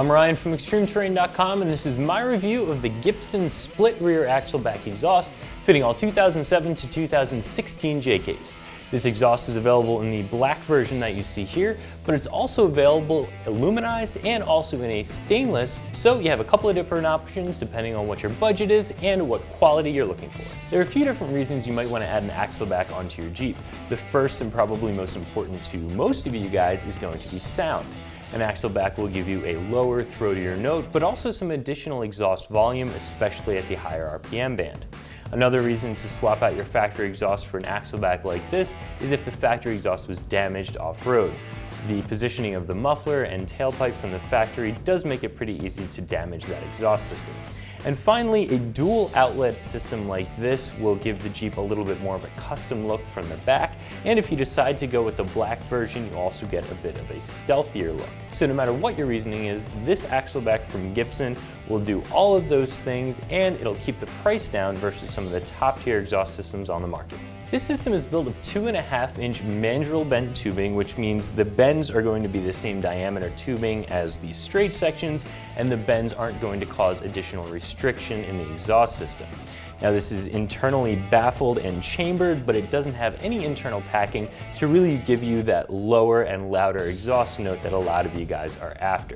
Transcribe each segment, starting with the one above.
I'm Ryan from ExtremeTerrain.com, and this is my review of the Gibson split rear axle back exhaust fitting all 2007 to 2016 JKs. This exhaust is available in the black version that you see here, but it's also available aluminized and also in a stainless, so you have a couple of different options depending on what your budget is and what quality you're looking for. There are a few different reasons you might want to add an axle back onto your Jeep. The first and probably most important to most of you guys is going to be sound. An axle back will give you a lower, throatier note, but also some additional exhaust volume, especially at the higher RPM band. Another reason to swap out your factory exhaust for an axle back like this is if the factory exhaust was damaged off-road. The positioning of the muffler and tailpipe from the factory does make it pretty easy to damage that exhaust system. And finally, a dual outlet system like this will give the Jeep a little bit more of a custom look from the back, and if you decide to go with the black version, you also get a bit of a stealthier look. So no matter what your reasoning is, this axle back from Gibson will do all of those things, and it'll keep the price down versus some of the top tier exhaust systems on the market. This system is built of 2.5-inch mandrel bent tubing, which means the bends are going to be the same diameter tubing as the straight sections, and the bends aren't going to cause additional restriction in the exhaust system. Now this is internally baffled and chambered, but it doesn't have any internal packing to really give you that lower and louder exhaust note that a lot of you guys are after.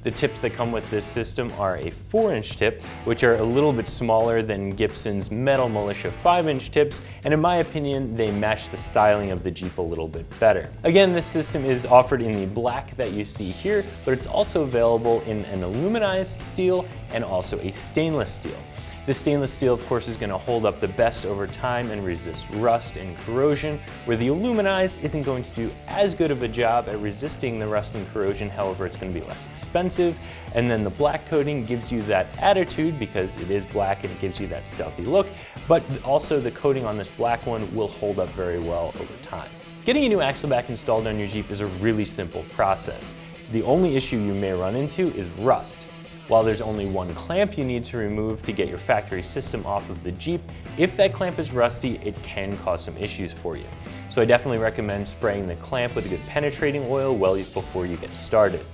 The tips that come with this system are a 4-inch tip, which are a little bit smaller than Gibson's Metal Militia 5-inch tips, and in my opinion, they match the styling of the Jeep a little bit better. Again, this system is offered in the black that you see here, but it's also available in an aluminized steel and also a stainless steel. The stainless steel, of course, is going to hold up the best over time and resist rust and corrosion, where the aluminized isn't going to do as good of a job at resisting the rust and corrosion. However, it's going to be less expensive. And then the black coating gives you that attitude because it is black and it gives you that stealthy look, but also the coating on this black one will hold up very well over time. Getting a new axle back installed on your Jeep is a really simple process. The only issue you may run into is rust. While there's only one clamp you need to remove to get your factory system off of the Jeep, if that clamp is rusty, it can cause some issues for you. So I definitely recommend spraying the clamp with a good penetrating oil well before you get started.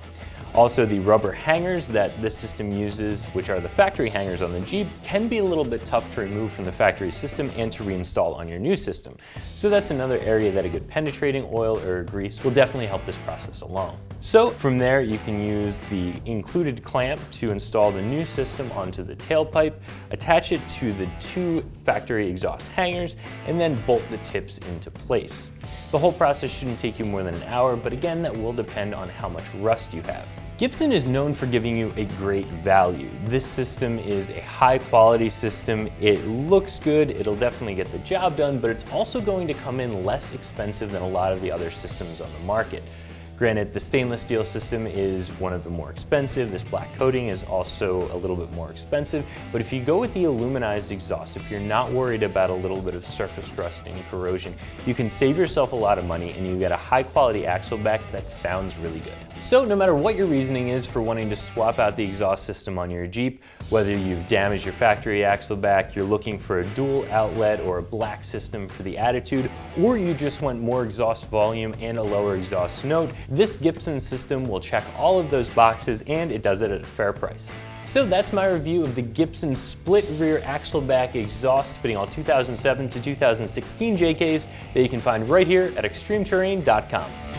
Also, the rubber hangers that this system uses, which are the factory hangers on the Jeep, can be a little bit tough to remove from the factory system and to reinstall on your new system. So that's another area that a good penetrating oil or grease will definitely help this process along. So from there, you can use the included clamp to install the new system onto the tailpipe, attach it to the 2 factory exhaust hangers, and then bolt the tips into place. The whole process shouldn't take you more than an hour, but again, that will depend on how much rust you have. Gibson is known for giving you a great value. This system is a high quality system. It looks good, it'll definitely get the job done, but it's also going to come in less expensive than a lot of the other systems on the market. Granted, the stainless steel system is one of the more expensive. This black coating is also a little bit more expensive. But if you go with the aluminized exhaust, if you're not worried about a little bit of surface rust and corrosion, you can save yourself a lot of money and you get a high quality axle back that sounds really good. So no matter what your reasoning is for wanting to swap out the exhaust system on your Jeep, whether you've damaged your factory axle back, you're looking for a dual outlet or a black system for the attitude, or you just want more exhaust volume and a lower exhaust note, this Gibson system will check all of those boxes, and it does it at a fair price. So that's my review of the Gibson split rear axle back exhaust fitting all 2007 to 2016 JKs that you can find right here at ExtremeTerrain.com.